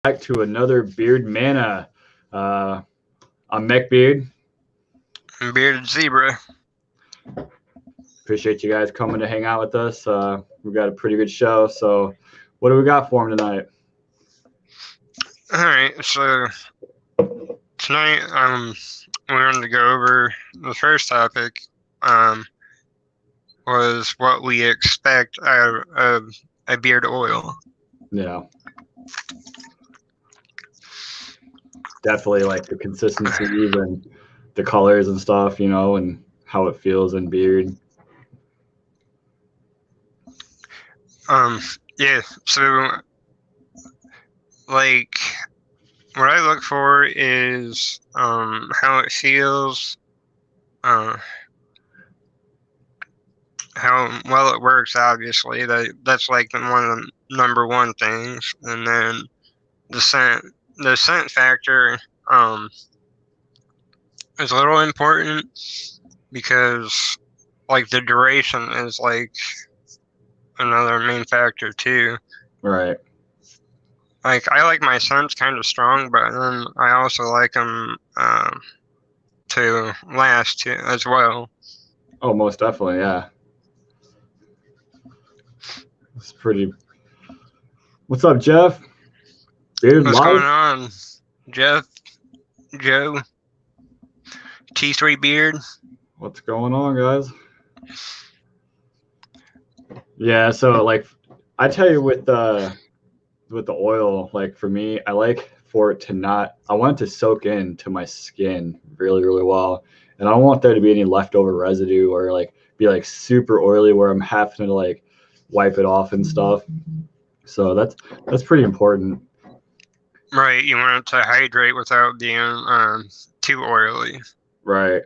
back to another Beard Mana. Uh, I'm Mech Beard. Bearded zebra. Appreciate you guys coming to hang out with us. We've got a pretty good show. So, what do we got for him tonight? All right, so tonight we're going to go over the first topic. Was what we expect out of a beard oil. Yeah. Definitely like the consistency and the colors and stuff, and how it feels in beard. Yeah, so like what I look for is how it feels, how well it works. Obviously, that's like one of the number one things, and then the scent. The scent factor is a little important because like the duration is like another main factor too. Right. Like I like my scents kind of strong, but then I also like them to last too, as well. Oh, most definitely, yeah. It's pretty. What's up, Jeff? Beard What's live? going on, Jeff? Joe? T3 Beard? What's going on, guys? Yeah, so like I tell you with the oil, like for me, I like for it to not I want it to soak into my skin really, really well. And I don't want there to be any leftover residue or like be like super oily where I'm having to like wipe it off and stuff. So that's pretty important. Right, you want it to hydrate without being too oily. Right.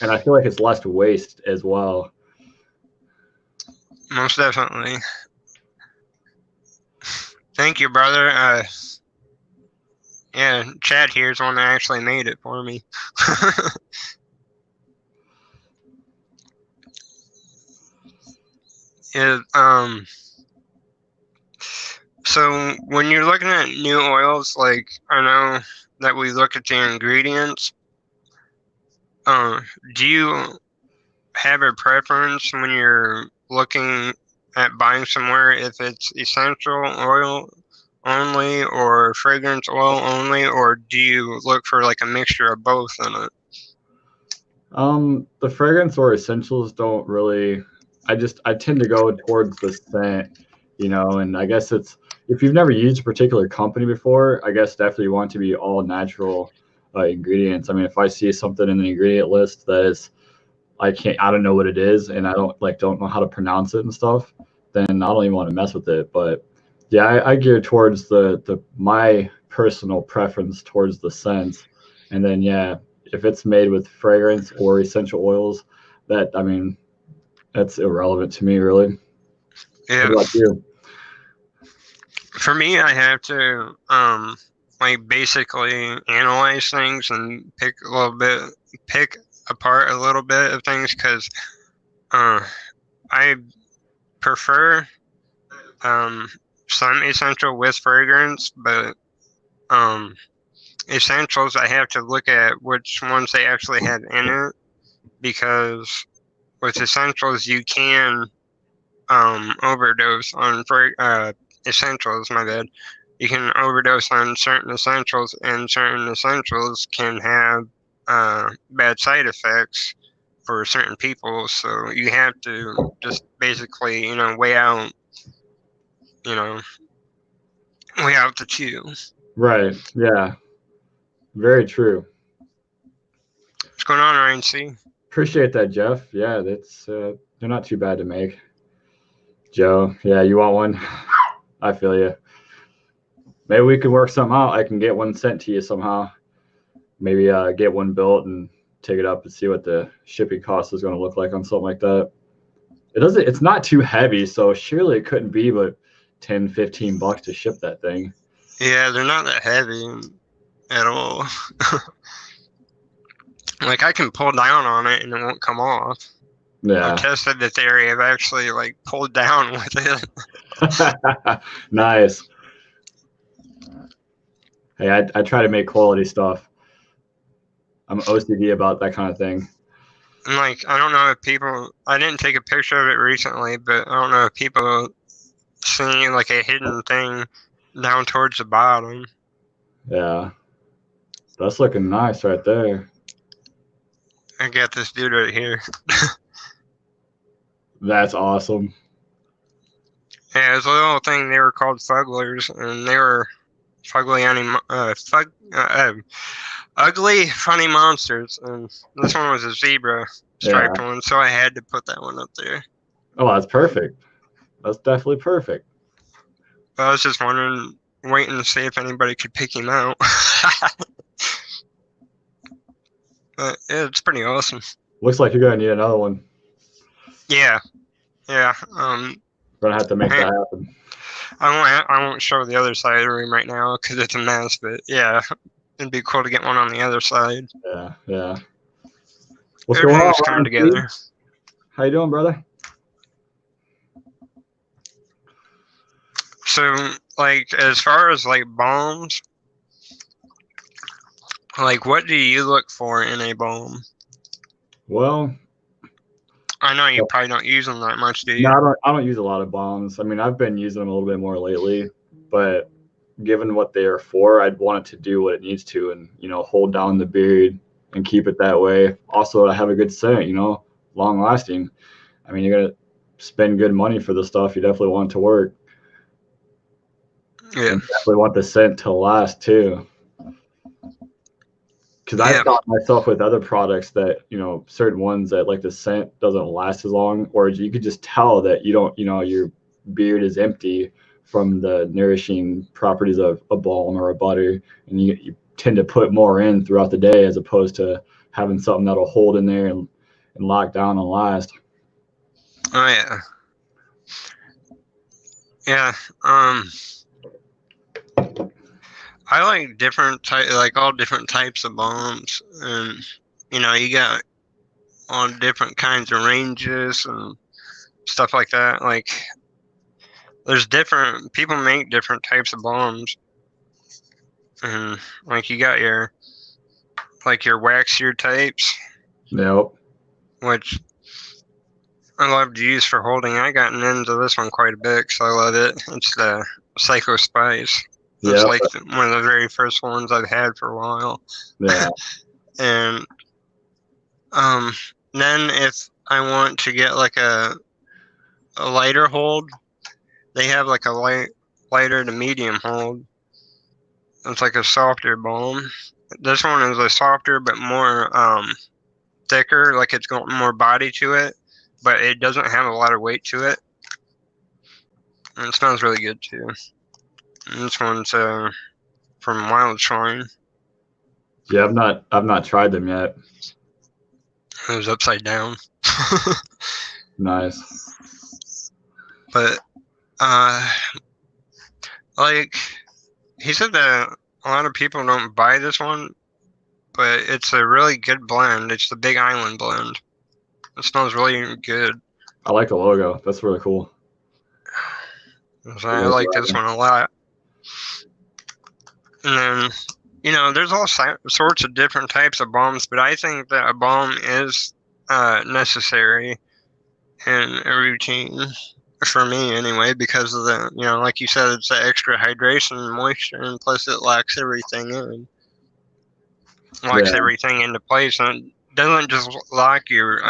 And I feel like it's less waste as well. Most definitely. Thank you, brother. Yeah, Chad here is the one that actually made it for me. Yeah, so when you're looking at new oils, like I know that we look at the ingredients. Do you have a preference when you're looking at buying somewhere if it's essential oil only or fragrance oil only, or do you look for like a mixture of both in it? The fragrance or essentials don't really. I tend to go towards the scent, and I guess it's if you've never used a particular company before, I guess definitely want to be all natural ingredients. I mean, if I see something in the ingredient list that is I don't know what it is, and I don't know how to pronounce it and stuff, then I don't even want to mess with it. But yeah, I gear towards the my personal preference towards the scents, and then yeah, if it's made with fragrance or essential oils, that's irrelevant to me really. Yeah. What about you? For me, I have to like basically analyze things and pick apart a little bit of things because I prefer some essential with fragrance, but essentials I have to look at which ones they actually have in it because with essentials you can overdose on essentials. My bad. You can overdose on certain essentials, and certain essentials can have bad side effects for certain people. So you have to just basically, you know, weigh out the two. Right. Yeah. Very true. What's going on, Ryan C? Appreciate that, Jeff. Yeah, they're not too bad to make. Joe, yeah, you want one? I feel you. Maybe we can work something out. I can get one sent to you somehow. Maybe get one built and take it up and see what the shipping cost is going to look like on something like that. It's not too heavy, so surely it couldn't be but 10, $15 to ship that thing. Yeah, they're not that heavy at all. Like I can pull down on it and it won't come off. Yeah. I've tested the theory. I've actually like pulled down with it. Nice. Hey, I try to make quality stuff. I'm OCD about that kind of thing. And like, I don't know if people, I didn't take a picture of it recently, but I don't know if people see like a hidden thing down towards the bottom. Yeah, that's looking nice right there. I got this dude right here. That's awesome. Yeah, it was a little thing. They were called fugglers, and they were ugly, funny monsters. And this one was a zebra Yeah. striped one, so I had to put that one up there. Oh, that's perfect. That's definitely perfect. But I was just wondering, waiting to see if anybody could pick him out. But yeah, it's pretty awesome. Looks like you're gonna need another one. Yeah, yeah. We're gonna have to make that happen. I won't show the other side of the room right now because it's a mess. But yeah, it'd be cool to get one on the other side. Yeah, yeah. What's going on, Everything's coming Ryan? together. How you doing, brother? So, like, as far as like balms, like, what do you look for in a balm? Well, I know you probably don't use them that much, do you? no, I don't use a lot of bombs. I mean, I've been using them a little bit more lately, but given what they are for, I'd want it to do what it needs to, and hold down the beard and keep it that way. Also, to have a good scent, long lasting. I mean, you're gonna spend good money for the stuff. You definitely want it to work. Yeah. And definitely want the scent to last too. Because I've found myself with other products that, certain ones that like the scent doesn't last as long, or you could just tell that you don't, your beard is empty from the nourishing properties of a balm or a butter. And you tend to put more in throughout the day as opposed to having something that'll hold in there and lock down and last. Oh, yeah. Yeah. I like all different types of balms, and you got all different kinds of ranges and stuff like that. Like, there's different people make different types of balms, and like you got your waxier types, Yep. which I love to use for holding. I gotten into this one quite a bit because I love it. It's the Psycho Spice. It's Yep. like one of the very first ones I've had for a while. Yeah. And then if I want to get like a lighter hold, they have like a lighter to medium hold. It's like a softer balm. This one is a softer but more thicker, like it's got more body to it, but it doesn't have a lot of weight to it. And it smells really good too. And this one's from Wild Shrine. Yeah, I've not tried them yet. It was upside down. Nice. But like he said that a lot of people don't buy this one, but it's a really good blend. It's the Big Island blend. It smells really good. I like the logo. That's really cool. So I like this one a lot. And then, there's all sorts of different types of balms, but I think that a balm is necessary in a routine for me anyway, because of the, like you said, it's the extra hydration and moisture, and plus it locks everything in. Locks everything into place, and it doesn't just lock your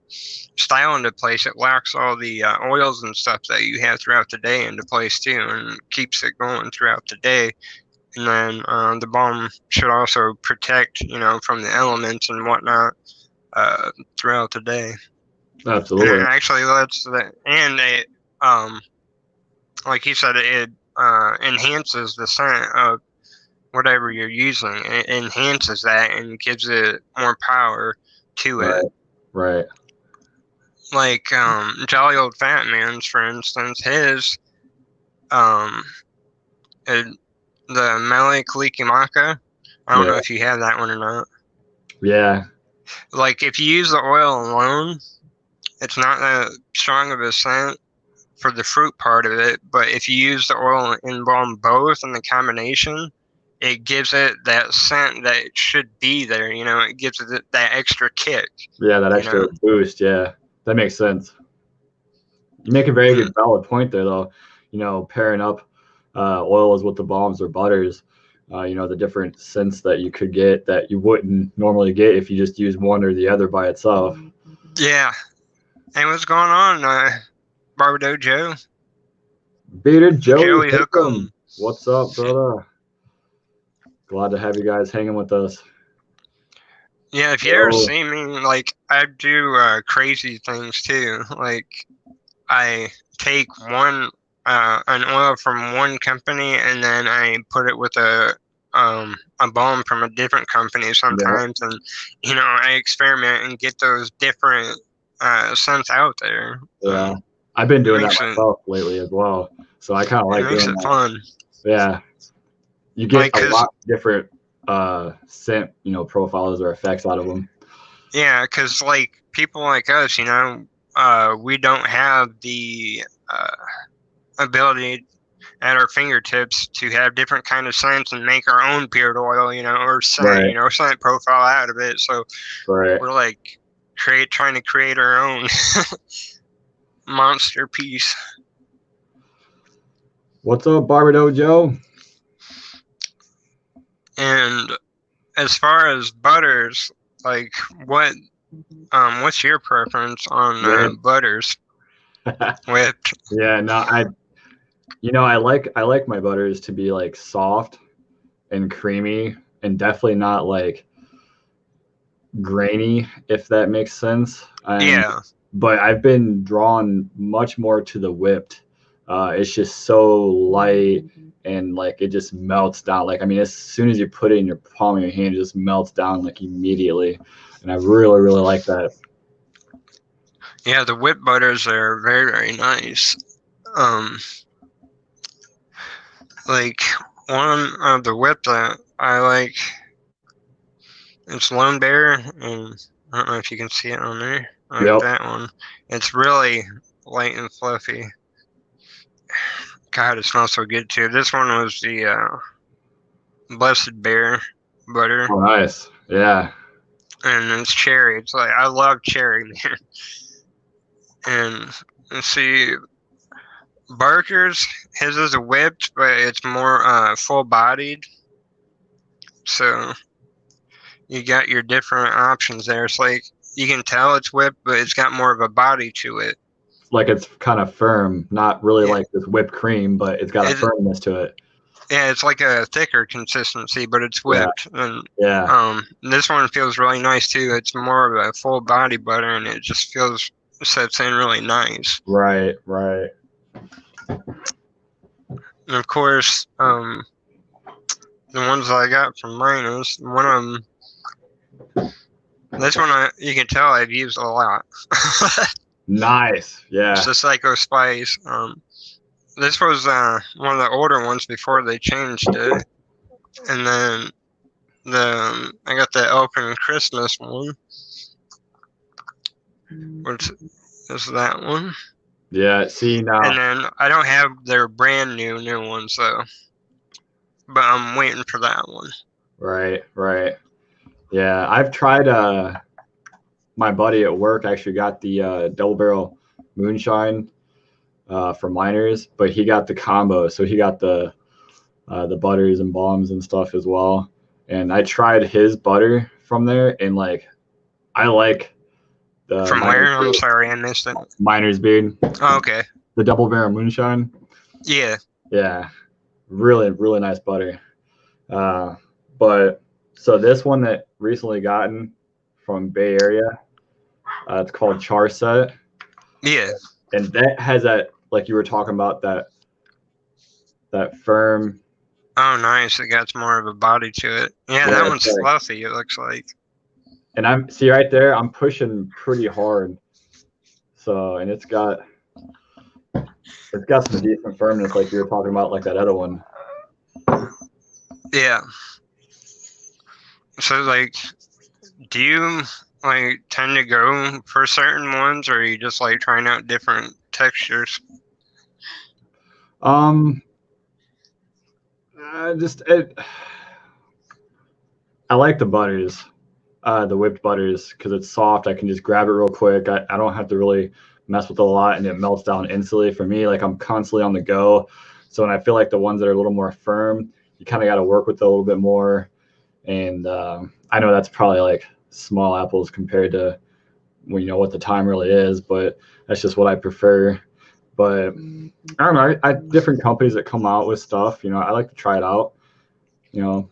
style into place, it locks all the oils and stuff that you have throughout the day into place too, and keeps it going throughout the day. And then the balm should also protect, from the elements and whatnot throughout the day. Absolutely. And it actually lets and it, like you said, it enhances the scent of whatever you're using. It enhances that and gives it more power to it. Right. Like Jolly Old Fat Man's, for instance, his the Mele Kalikimaka. I don't know if you have that one or not. Yeah. Like, if you use the oil alone, it's not that strong of a scent for the fruit part of it. But if you use the oil and balm both in the combination, it gives it that scent that it should be there. You know, it gives it that extra kick. Yeah, that extra boost. Yeah, that makes sense. You make a very good valid point there, though. You know, pairing up oils with the balms or butters. You know, the different scents that you could get that you wouldn't normally get if you just use one or the other by itself. Yeah. Hey, what's going on, Barbado Joe? Bearded Joey Joey Hookem. Hookem. What's up, brother? Glad to have you guys hanging with us. Yeah, if you ever see me, like, I do crazy things too. Like, I take an oil from one company and then I put it with a balm from a different company sometimes, and you know, I experiment and get those different scents out there. Yeah, I've been doing that myself lately as well, so I kind of like makes doing it that. fun. Yeah, you get a lot different scent, you know, profiles or effects out of them. Yeah, because like people like us, you know, we don't have the ability at our fingertips to have different kind of scents and make our own beard oil, you know, or scent, you know, scent profile out of it. So we're like trying to create our own monster piece. What's up, Barbado Joe? And as far as butters, like what's your preference on butters? Whipped. Yeah, no, I like my butters to be like soft and creamy and definitely not like grainy, if that makes sense. Yeah. But I've been drawn much more to the whipped. It's just so light and like it just melts down. Like, I mean, as soon as you put it in your palm of your hand, it just melts down like immediately. And I really, really like that. Yeah, the whipped butters are very, very nice. Like one of the whipped that I like, it's Lone Bear, and I don't know if you can see it on there. Like that one. It's really light and fluffy. God, it smells so good too. This one was the Blessed Bear butter. Oh, nice. Yeah. And it's cherry. It's like, I love cherry, man. And let's see, Barker's, his is a whipped, but it's more full bodied. So you got your different options there. It's like you can tell it's whipped, but it's got more of a body to it. Like it's kind of firm, not really like this whipped cream, but it's got a firmness to it. Yeah, it's like a thicker consistency, but it's whipped. Yeah. And this one feels really nice too. It's more of a full body butter, and it just sets in really nice. Right, right. And of course, the ones that I got from mine is one of them. This one you can tell I've used a lot. Nice, yeah. It's the Psycho Spice. This was one of the older ones before they changed it, and then I got the Open Christmas one, which is that one. Yeah, see now. And then I don't have their brand new ones though, but I'm waiting for that one. Right, right. Yeah, I've tried. My buddy at work actually got the double barrel moonshine for miners, but he got the combo, so he got the butters and balms and stuff as well. And I tried his butter from there, and like I like the from where? I'm sorry, I missed it. Miner's Beard. Oh, okay. The double barrel moonshine. Yeah. Yeah, really, really nice butter. But so this one that recently gotten from Bay Area, it's called Charset. Yeah. And that has that, like you were talking about, that firm. Oh, nice. It got more of a body to it. Yeah, that one's fluffy, it looks like. And I'm see right there, I'm pushing pretty hard. So, and it's got some decent firmness, like you were talking about, like that other one. Yeah. So, like, do you like tend to go for certain ones, or are you just like trying out different textures? I like the butters, the whipped butters, because it's soft. I can just grab it real quick. I don't have to really mess with it a lot, and it melts down instantly. For me, like I'm constantly on the go. So when I feel like the ones that are a little more firm, you kind of got to work with it a little bit more. And I know that's probably like small apples compared to when you know what the time really is, but that's just what I prefer. But I don't know. Different companies that come out with stuff, I like to try it out.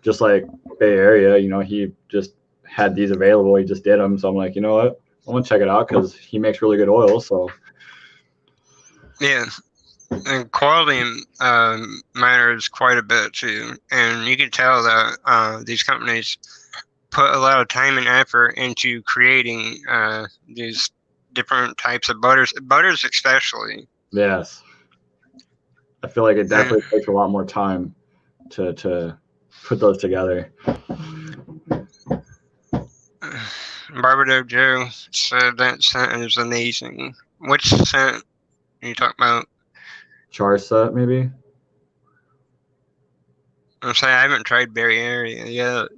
Just like Bay Area, he just had these available. He just did them, so I'm like, you know what? I want to check it out because he makes really good oil. So Yeah, and quality matters quite a bit too, and you can tell that these companies put a lot of time and effort into creating these different types of butters especially. yes, I feel like it And definitely takes a lot more time to put those together. Barbado Joe said that scent is amazing. Which scent are you talking about? Char set, maybe. I'm saying I haven't tried Berry Area yet.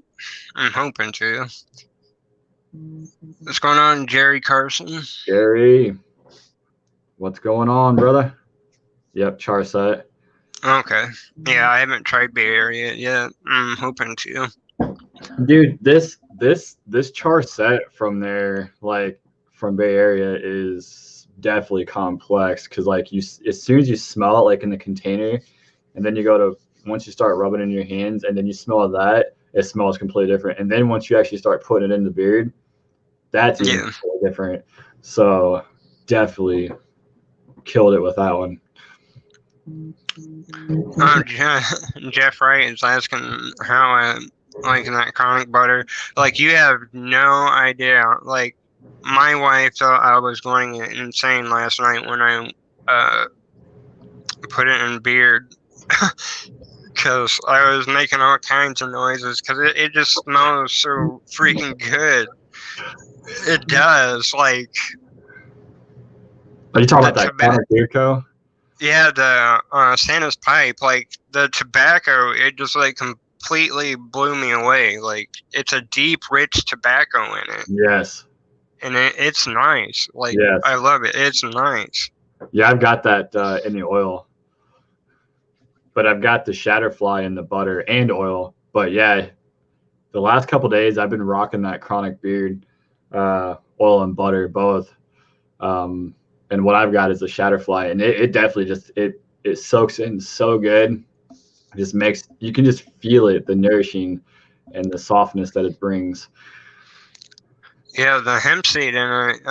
I'm hoping to. What's going on, Jerry Carson? Gary, what's going on, brother? Yep, char set. Okay. Yeah, I haven't tried Bay Area yet. I'm hoping to. Dude, this char set from there, like from Bay Area, is definitely complex because like as soon as you smell it, like in the container, and then you go to once you start rubbing it in your hands, and then you smell that, it smells completely different. And then once you actually start putting it in the beard, that's even Yeah. different. So definitely killed it with that one. Jeff Wright is asking how I like that chronic butter. Like, you have no idea. Like, my wife thought I was going insane last night when I put it in beard. Because I was making all kinds of noises because it just smells so freaking good. It does. Like, Are you talking the about that chronic beard co? yeah, the Santa's pipe, like the tobacco, it just like completely blew me away. Like, it's a deep, rich tobacco in it, Yes. and it's nice. Like, Yes. I love it. It's nice. Yeah, I've got that in the oil, but I've got the Shatterfly in the butter and oil. But yeah, the last couple days I've been rocking that chronic beard, oil and butter both. And what I've got is the Shatterfly, and it definitely just it soaks in so good. It just makes you can just feel it, the nourishing and the softness that it brings. Yeah, the hemp seed in it,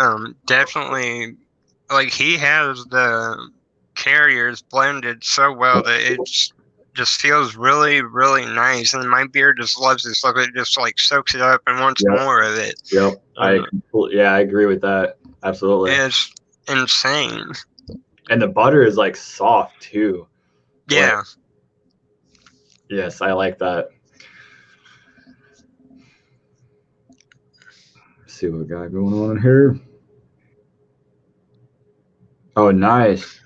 definitely, like, he has the carriers blended so well that it just feels really, really nice. And my beard just loves this stuff. It just like soaks it up and wants Yep. more of it. Yep. I agree with that. Absolutely. It's insane. And the butter is like soft too. Yeah. Like, yes, I like that. Let's see what we got going on here. Oh, nice.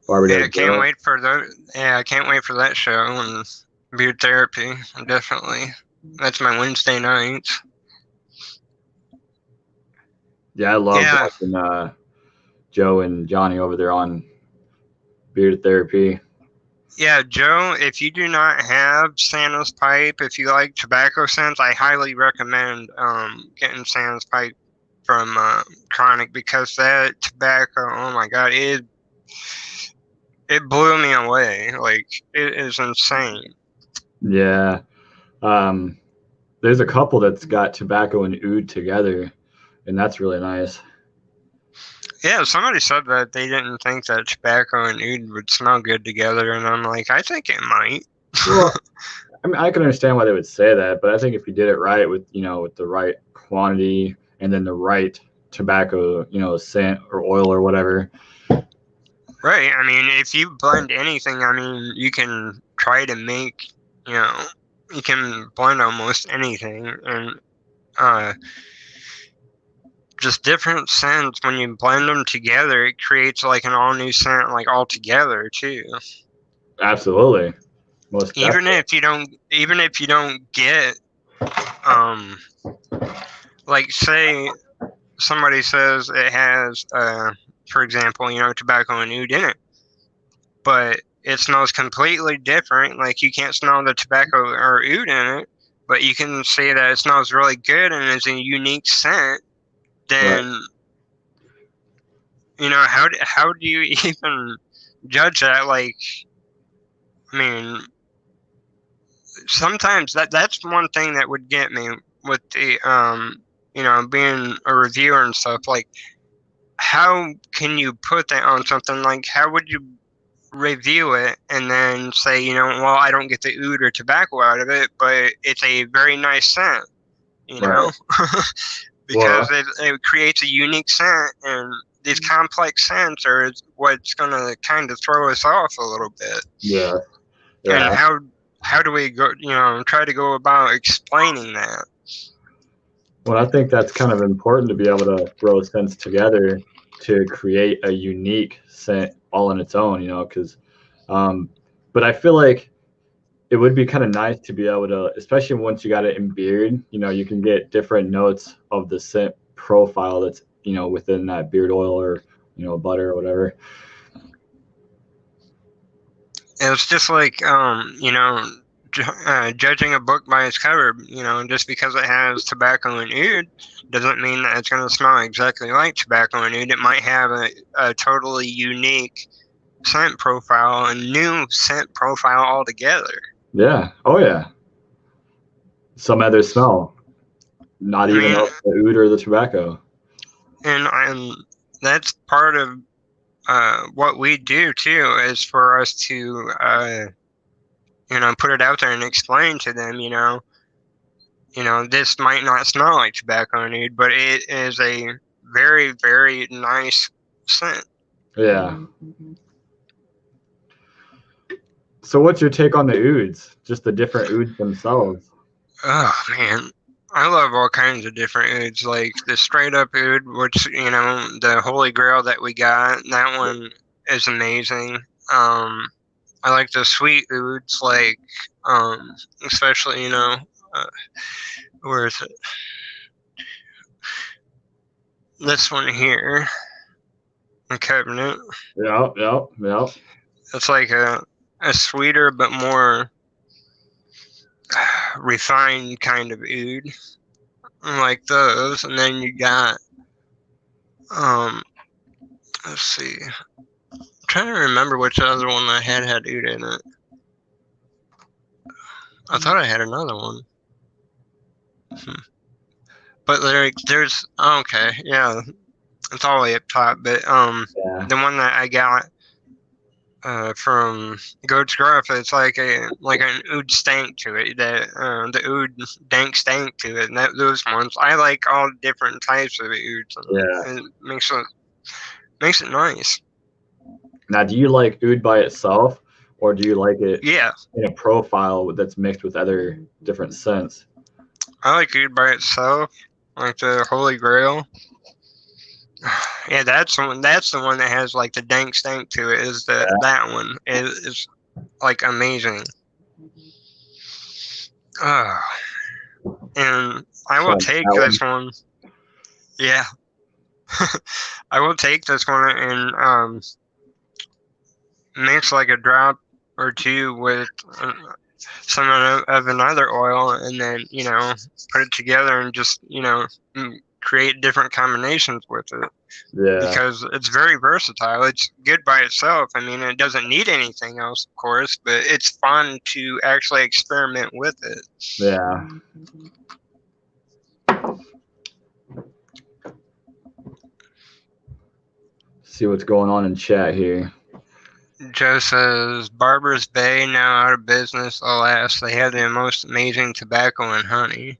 Yeah, I can't wait for I can't wait for that show and beard therapy. Definitely. That's my Wednesday nights. Yeah, I love watching Joe and Johnny over there on beard therapy. Yeah, Joe, if you do not have Santa's pipe, if you like tobacco scents, I highly recommend getting Santa's pipe from Chronic, because that tobacco, oh my god, it blew me away. Like, it is insane. Yeah. There's a couple that's got tobacco and oud together, and that's really nice. Yeah, somebody said that they didn't think that tobacco and oud would smell good together, and I'm like, I think it might. Well, I mean, I can understand why they would say that, but I think if you did it right with the right quantity and then the right tobacco, scent or oil or whatever. Right. I mean, if you blend anything, I mean, you can try to make, you can blend almost anything, and just different scents, when you blend them together, it creates like an all new scent, like all together too. Absolutely. Most Even definitely. if you don't get Um, like say somebody says it has, for example, tobacco and oud in it, but it smells completely different. Like you can't smell the tobacco or oud in it, but you can say that it smells really good and is a unique scent. Right. Then how do you even judge that? Like, I mean, sometimes that's one thing that would get me with the being a reviewer and stuff. Like, how can you put that on something? Like, how would you review it and then say, well, I don't get the oud or tobacco out of it, but it's a very nice scent, Right. because Well, it creates a unique scent, and these complex scents are what's going to kind of throw us off a little bit. yeah. And Yeah. how do we go, try to go about explaining that? Well, I think that's kind of important to be able to throw scents together to create a unique scent all on its own, because, um, but I feel like it would be kind of nice to be able to, especially once you got it in beard, you can get different notes of the scent profile that's, within that beard oil or, butter or whatever. It's just like, judging a book by its cover. Just because it has tobacco and oud doesn't mean that it's going to smell exactly like tobacco and oud. It might have a totally unique scent profile, a new scent profile altogether. Yeah. Oh, yeah. Some other smell, not I even mean, of the oud or the tobacco. and that's part of what we do too, is for us to put it out there and explain to them, this might not smell like tobacco and oud, but it is a very, very nice scent. Yeah. So what's your take on the ouds? Just the different ouds themselves. Oh man, I love all kinds of different ouds, like the straight up oud, which the Holy Grail that we got. That one is amazing. I like the sweet ouds, like especially where is it? This one here, the Covenant. Yeah, yeah, yeah. It's like a sweeter but more refined kind of oud, like those. And then you got um, let's see, I'm trying to remember which other one I had oud in it. I thought I had another one. But there's okay, yeah, it's all the way up top. But Yeah. the one that I got from Goat's Gruff, it's like an oud stank to it. The oud dank stank to it, and those ones I like all different types of ouds. Yeah. And it makes it nice. Now, do you like oud by itself, or do you like it Yeah, in a profile that's mixed with other different scents? I like oud by itself, like the Holy Grail. Yeah, that's the one. That's the one that has like the dank stank to it. Is that one is like amazing. Oh, and I will Try take that this one. one. Yeah, I will take this one and mix like a drop or two with some of another oil, and then put it together and just create different combinations with it, Yeah. because it's very versatile. It's good by itself. I mean, it doesn't need anything else, of course, but it's fun to actually experiment with it. Yeah. See what's going on in chat here. Joe says, Barber's Bay now out of business. Alas, they have the most amazing tobacco and honey.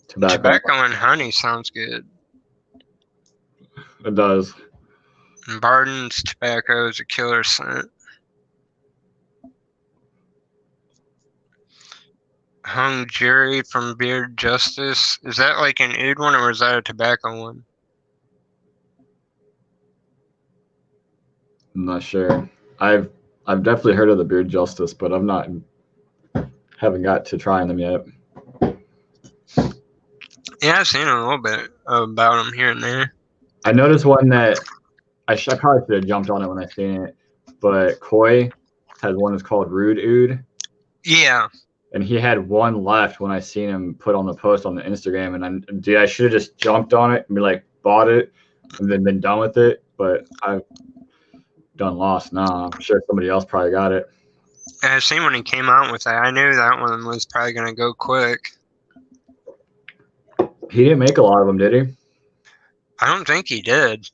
Tobacco and honey sounds good. It does. And Barden's tobacco is a killer scent. Hung Jury from Beard Justice. Is that like an oud one, or is that a tobacco one? I'm not sure. I've definitely heard of the Beard Justice, but I've not haven't got to trying them yet. Yeah, I've seen a little bit about them here and there. I noticed one that I probably should have jumped on it when I seen it, but Koi has one that's called Rude Ood. Yeah. And he had one left when I seen him put on the post on the Instagram, and I should have just jumped on it and be like, bought it, and then been done with it. But I've done lost now. I'm sure somebody else probably got it. I seen when he came out with that. I knew that one was probably gonna go quick. He didn't make a lot of them, did he? I don't think he did.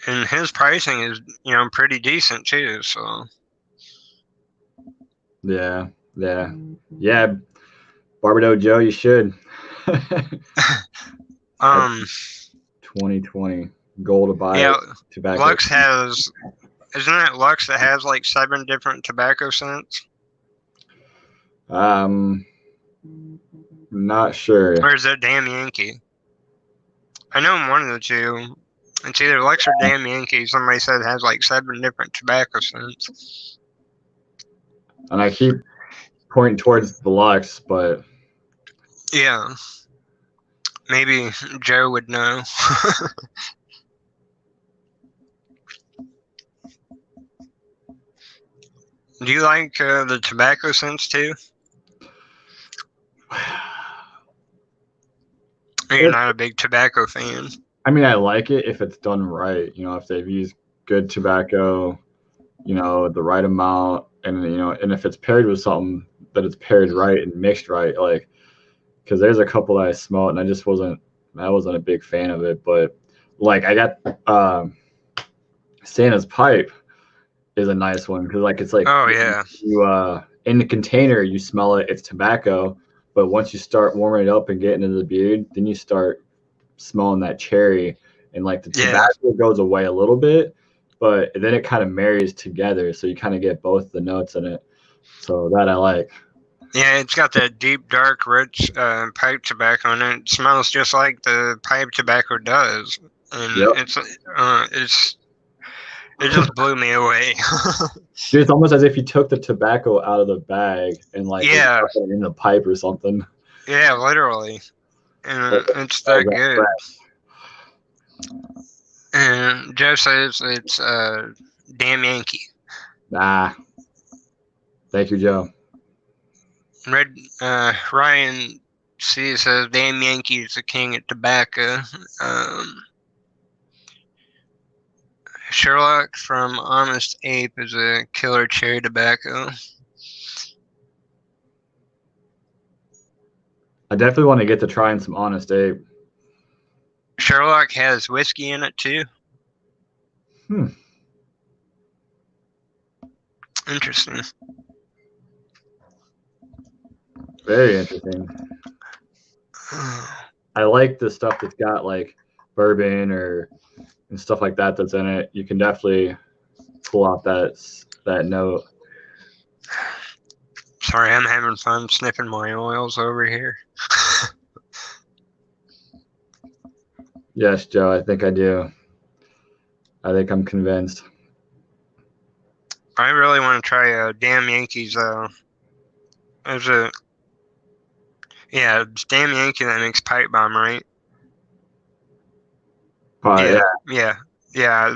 And his pricing is, pretty decent too. So Yeah. Barbados Joe, you should. 2020 goal to buy tobacco. Lux has, isn't it Lux that has like 7 different tobacco scents? Not sure. Or is it Damn Yankee? I know one of the two. It's either Lux or Damn Yankee. Somebody said it has like 7 different tobacco scents. And I keep pointing towards the Lux, but yeah, maybe Joe would know. Do you like the tobacco scents too? Or you're not a big tobacco fan? I mean, I like it if it's done right. If they've used good tobacco, the right amount, and and if it's paired with something that it's paired right and mixed right, like, because there's a couple that I smelled and I wasn't a big fan of it. But like I got Santa's pipe is a nice one because like it's like, oh yeah, you in the container you smell it, it's tobacco, but once you start warming it up and getting into the beard, then you start smelling that cherry, and like the tobacco goes away a little bit, but then it kind of marries together, so you kind of get both the notes in it. So that I like. Yeah, it's got that deep, dark, rich pipe tobacco, and it smells just like the pipe tobacco does. And it just blew me away. Dude, it's almost as if you took the tobacco out of the bag and like put it in the pipe or something. Yeah, literally. And it's that good. And Joe says it's Damn Yankee. Nah. Thank you, Joe. Ryan C says Damn Yankee is the king of tobacco. Sherlock from Honest Ape is a killer cherry tobacco. I definitely want to get to trying some Honest Ape. Sherlock has whiskey in it too. Interesting. Very interesting. I like the stuff that's got like bourbon and stuff like that that's in it. You can definitely pull out that note. Sorry, I'm having fun sniffing my oils over here. Yes, Joe, I think I do. I think I'm convinced. I really want to try Damn Yankees. It's Damn Yankee that makes pipe bomb, right? Yeah.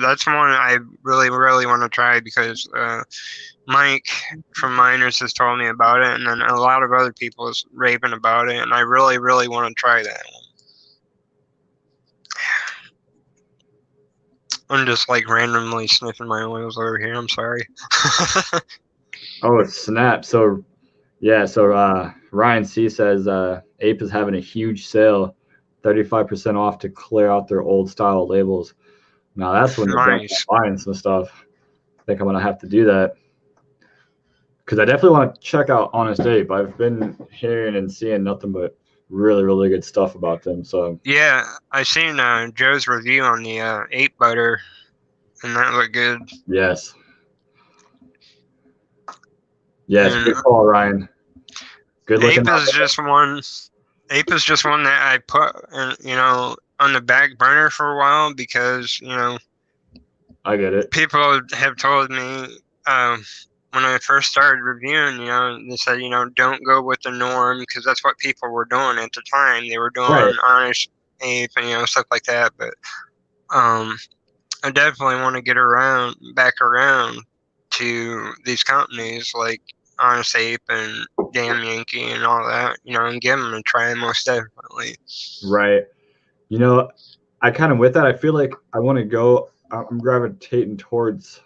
That's one I really, really want to try because Mike from Miners has told me about it, and then a lot of other people is raving about it, and I really, really want to try that one. I'm just like randomly sniffing my oils over here. I'm sorry. Oh, snap. So Ryan C says Ape is having a huge sale, 35% off to clear out their old style labels. Now that's when they're buying some stuff. I think I'm going to have to do that. Because I definitely want to check out Honest Ape. I've been hearing and seeing nothing but really, really good stuff about them. So yeah, I seen Joe's review on the ape butter, and that looked good. Yes, good call, Ryan. Good looking. Ape is just one that I put, on the back burner for a while because I get it. People have told me, when I first started reviewing, they said, don't go with the norm because that's what people were doing at the time. They were doing Right. Honest Ape and stuff like that. But I definitely want to get back around to these companies like Honest Ape and Damn Yankee and all that, and give them a try most definitely. Right. I kind of with that, I feel like I'm gravitating towards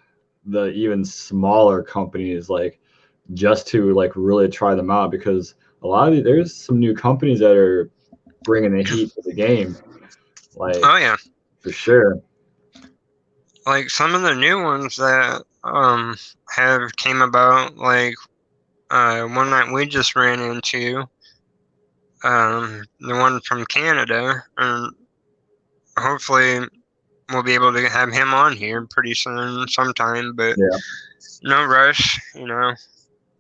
the even smaller companies, like just to like really try them out because there's some new companies that are bringing the heat to the game, like Oh yeah, for sure. like some of the new ones that have came about, like one that we just ran into, the one from Canada, and hopefully we'll be able to have him on here pretty soon sometime, but Yeah. no rush,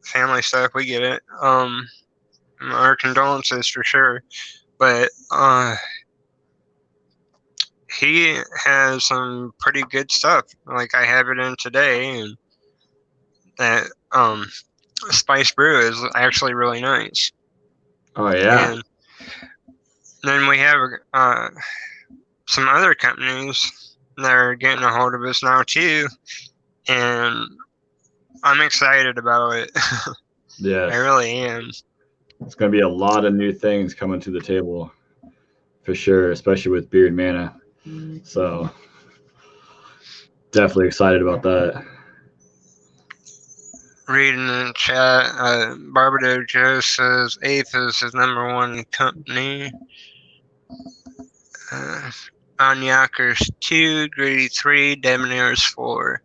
family stuff, we get it. Our condolences for sure. But he has some pretty good stuff. Like I have it in today, and that spice brew is actually really nice. Oh yeah. And then we have some other companies that are getting a hold of us now too, and I'm excited about it. Yes. I really am. It's going to be a lot of new things coming to the table for sure, especially with Beard Mana. So definitely excited about that. Reading in the chat, Barbado Joe says Eighth is his #1 company. Anyakers 2, Greedy 3, Debonair's 4.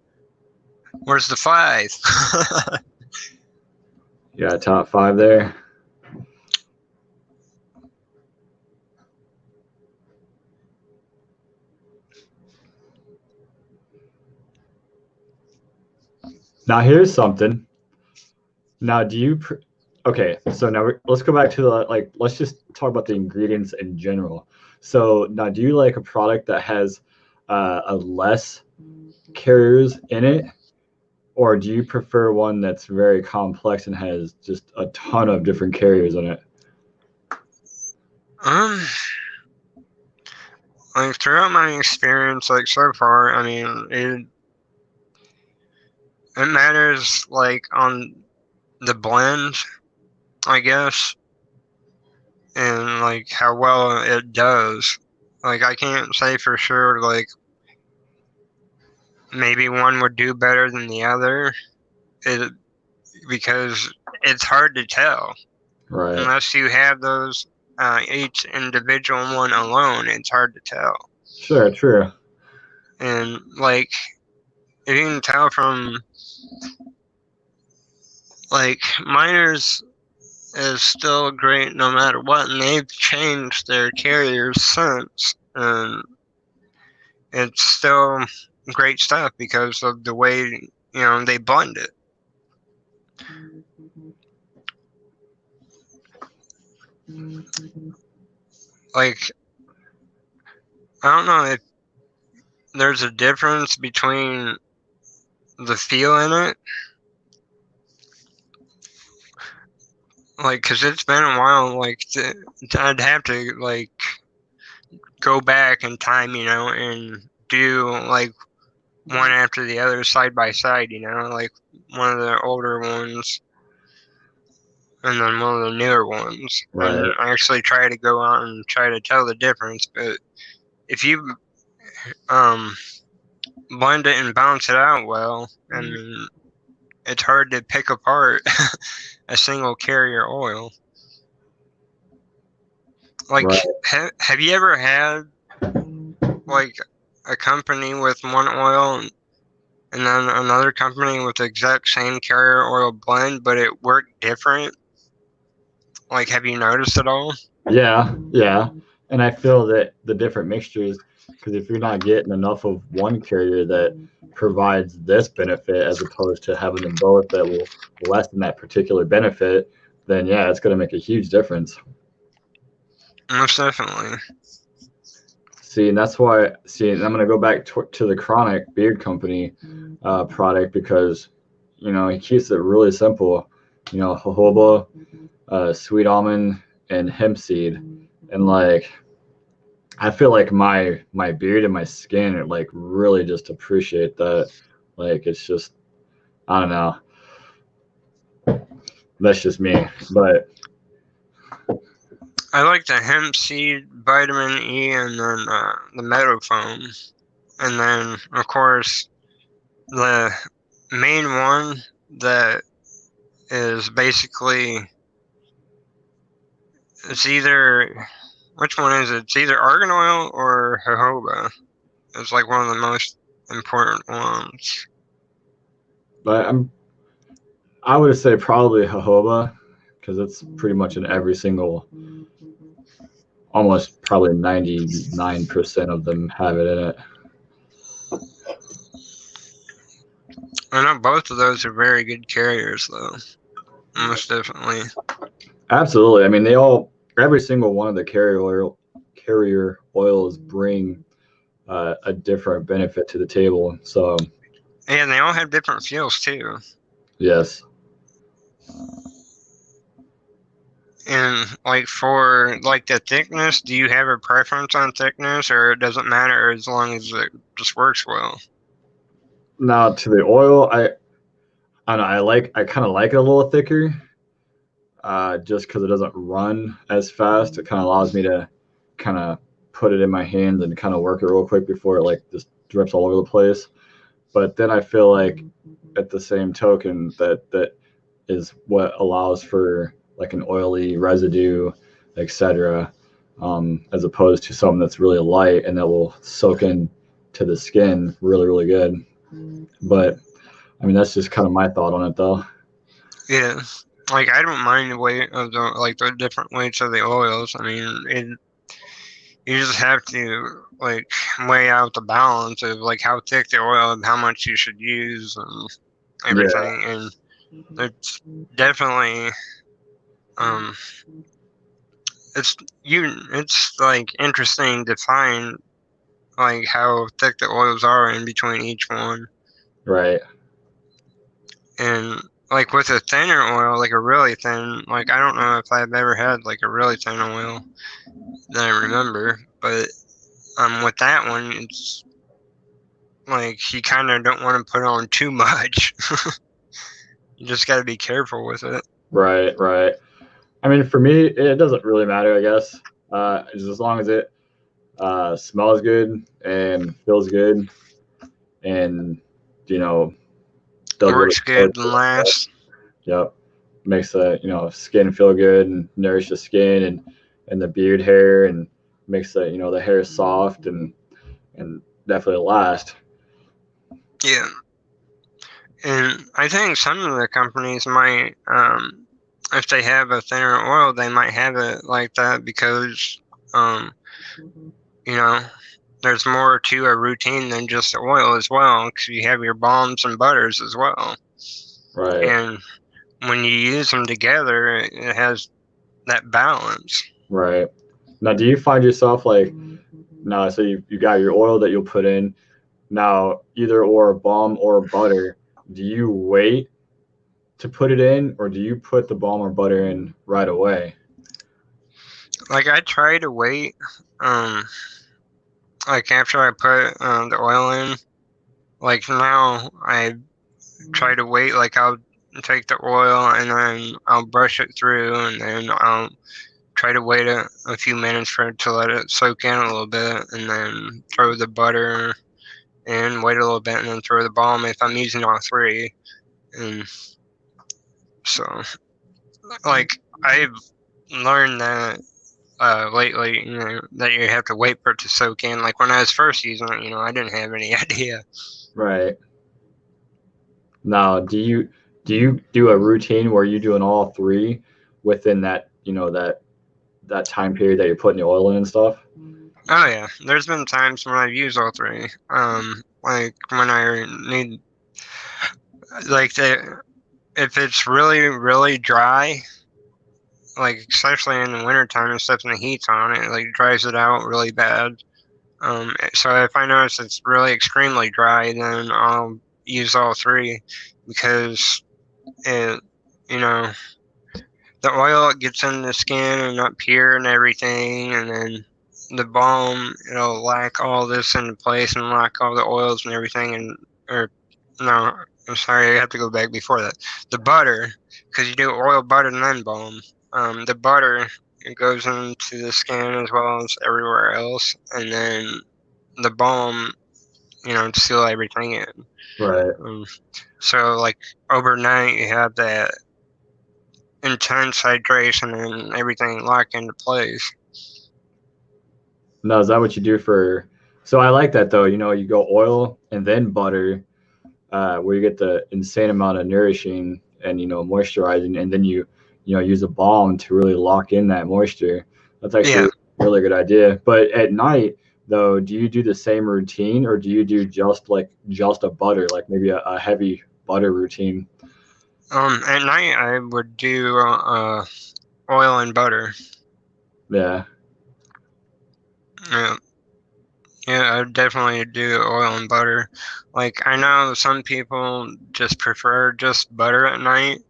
Where's the 5? You got a top 5 there. Now here's something. Now, okay, so now let's go back to let's just talk about the ingredients in general. So now, do you like a product that has a less carriers in it, or do you prefer one that's very complex and has just a ton of different carriers in it? Like throughout my experience, like so far, I mean, it matters like on the blend, I guess, and like how well it does. Like I can't say for sure like maybe one would do better than the other, because it's hard to tell Right. unless you have those each individual one alone. It's hard to tell. Sure. True. And like if you can tell from like miners is still great no matter what, and they've changed their carriers since, and it's still great stuff because of the way they blend it. Like I don't know if there's a difference between the feel in it, like because it's been a while. Like I'd have to like go back in time, and do like one after the other side by side, like one of the older ones and then one of the newer ones. Right. And I actually try to go out and try to tell the difference. But if you blend it and balance it out well, I mean, it's hard to pick apart a single carrier oil. Like, Right. have you ever had like a company with one oil and then another company with the exact same carrier oil blend, but it worked different? Like, have you noticed it all? Yeah. Yeah. And I feel that the different mixtures, because if you're not getting enough of one carrier that provides this benefit as opposed to having them both that will lessen that particular benefit, then yeah, it's going to make a huge difference. Most definitely. See, and that's why. See, and I'm going to go back to the Chronic Beard Company product because he keeps it really simple. Jojoba, sweet almond, and hemp seed, and like I feel like my beard and my skin like really just appreciate that. Like it's just I don't know. That's just me, but I like the hemp seed, vitamin E, and then the meadow foam. And then, of course, the main one that is basically, it's either, which one is it? It's either argan oil or jojoba. It's like one of the most important ones. but I would say probably jojoba because it's pretty much in every single, almost probably 99% of them have it in it. I know both of those are very good carriers, though. Most definitely. Absolutely. I mean, every single one of the carrier oils bring a different benefit to the table. So And they all have different feels, too. yes. And like for like the thickness, do you have a preference on thickness, or it doesn't matter as long as it just works well? Now to the oil, I don't know. I kind of like it a little thicker, just because it doesn't run as fast. It kind of allows me to kind of put it in my hands and kind of work it real quick before it like just drips all over the place. But then I feel like at the same token that is what allows for like an oily residue, etc. As opposed to something that's really light and that will soak in to the skin really, really good. But I mean, that's just kind of my thought on it, though. Yeah, like I don't mind the weight of the different weights of the oils. I mean, you just have to like weigh out the balance of like how thick the oil and how much you should use and Yeah, everything. And it's definitely um it's like interesting to find like how thick the oils are in between each one. right. And like with a thinner oil, like a really thin, like I don't know if I've ever had like a really thin oil that I remember, but with that one, it's like you kind of don't want to put on too much. You just got to be careful with it. Right, right. I mean, for me, it doesn't really matter, I guess. Just as long as it smells good and feels good, and you know does what it's Works supposed good and to. lasts. Yep, makes the skin feel good and nourish the skin and the beard hair and makes the hair soft and definitely last. Yeah, and I think some of the companies might, if they have a thinner oil, they might have it like that because, um, you know, there's more to a routine than just oil as well, because you have your balms and butters as well. Right, And when you use them together, it has that balance. right. Now, do you find yourself like now? So you got your oil that you'll put in. Now, either or balm or butter. Do you wait to put it in, or do you put the balm or butter in right away? Like I try to wait, um, like after I put the oil in. Like now, I try to wait. Like I'll take the oil and then I'll brush it through, and then I'll try to wait a few minutes for it to let it soak in a little bit, and then throw the butter in, wait a little bit, and then throw the balm if I'm using all three. And so, like, I've learned that lately, that you have to wait for it to soak in. Like when I was first using it, I didn't have any idea. Right. Now, do you do a routine where you're doing all three within that time period that you're putting the oil in and stuff? Oh yeah, there's been times when I've used all three. Like when I need, like if it's really really dry, like especially in the wintertime and stuff, and the heat's on it, like dries it out really bad. So if I notice it's really extremely dry, then I'll use all three because it, you know, the oil gets in the skin and up here and everything, and then the balm, it'll lock all this into place and lock all the oils and everything. And or no, I'm sorry, I have to go back before that. The butter, because you do oil, butter, and then balm. The butter, it goes into the skin as well as everywhere else, and then the balm, to seal everything in. Right. So like overnight, you have that intense hydration and everything locked into place. No, is that what you do for? So I like that though. You go oil and then butter, where you get the insane amount of nourishing and moisturizing, and then you use a balm to really lock in that moisture. That's actually a really good idea. But at night though, do you do the same routine, or do you do just a butter, like maybe a heavy butter routine? At night I would do oil and butter. Yeah. Yeah. Yeah, I would definitely do oil and butter. Like, I know some people just prefer just butter at night,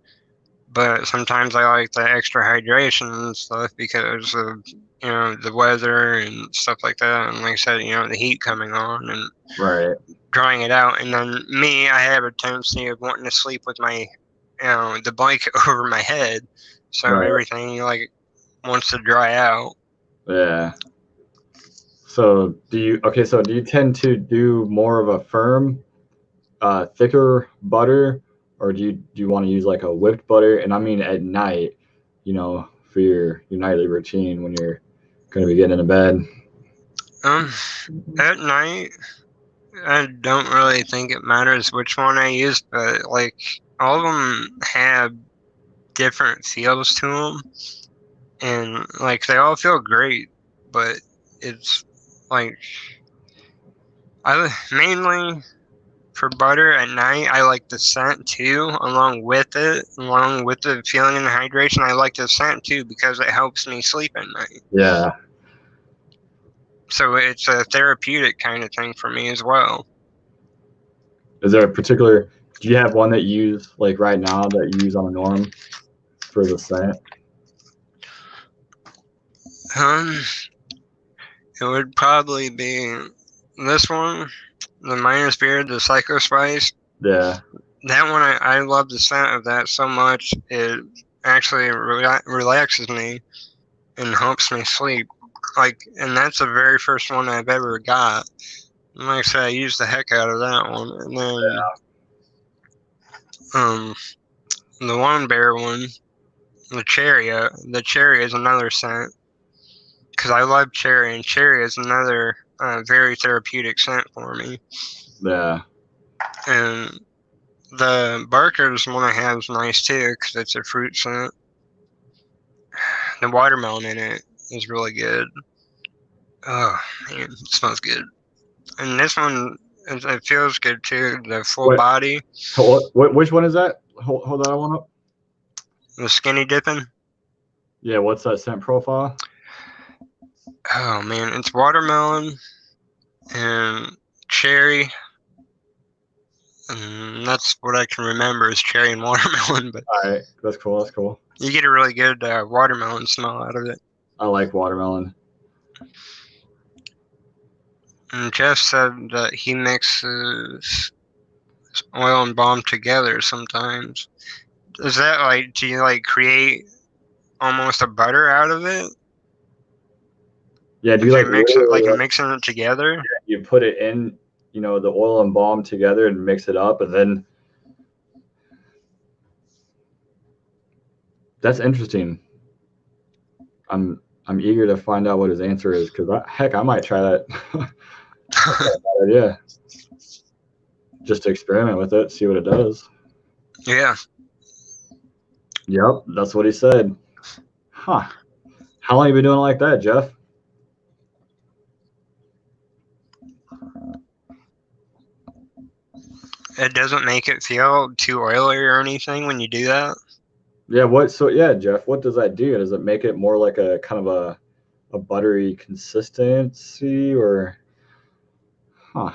but sometimes I like the extra hydration and stuff because of, the weather and stuff like that. And like I said, the heat coming on and Right. drying it out. And then me, I have a tendency of wanting to sleep with my, the blanket over my head. So Right. everything, like, wants to dry out. Yeah. So do you tend to do more of a firm, thicker butter, or do you want to use like a whipped butter? And I mean at night, for your nightly routine when you're going to be getting into bed. At night, I don't really think it matters which one I use, but like all of them have different feels to them, and like they all feel great. But it's like I mainly for butter at night. I like the scent too, along with the feeling and the hydration. I like the scent too because it helps me sleep at night. Yeah. So it's a therapeutic kind of thing for me as well. Is there a particular? Do you have one that you use like right now that you use on a norm for the scent? It would probably be this one, the Miner's Beard, the Psycho Spice. Yeah. That one, I love the scent of that so much. It actually relaxes me and helps me sleep. Like, and that's the very first one I've ever got. And like I said, I used the heck out of that one. And then, the Lone Bear one, the cherry. The cherry is another scent because I love cherry, and cherry is another very therapeutic scent for me. Yeah. And the Barker's one I have is nice too because it's a fruit scent. The watermelon in it is really good. Oh man, it smells good. And this one, it feels good too. The full body. Which one is that? Hold that one up. The skinny dipping. Yeah. What's that scent profile? Oh man, it's watermelon and cherry. And that's what I can remember is cherry and watermelon. But all right, that's cool. That's cool. You get a really good watermelon smell out of it. I like watermelon. And Jeff said that he mixes oil and balm together sometimes. Is that like, do you like create almost a butter out of it? Yeah, do you like mix it like mixing it together? You put it in, the oil and balm together and mix it up, and then that's interesting. I'm eager to find out what his answer is because heck, I might try that. Yeah, just to experiment with it, see what it does. Yeah. Yep, that's what he said. Huh? How long have you been doing it like that, Jeff? It doesn't make it feel too oily or anything when you do that. Yeah. So yeah, Jeff, what does that do? Does it make it more like a kind of a buttery consistency, or? Huh.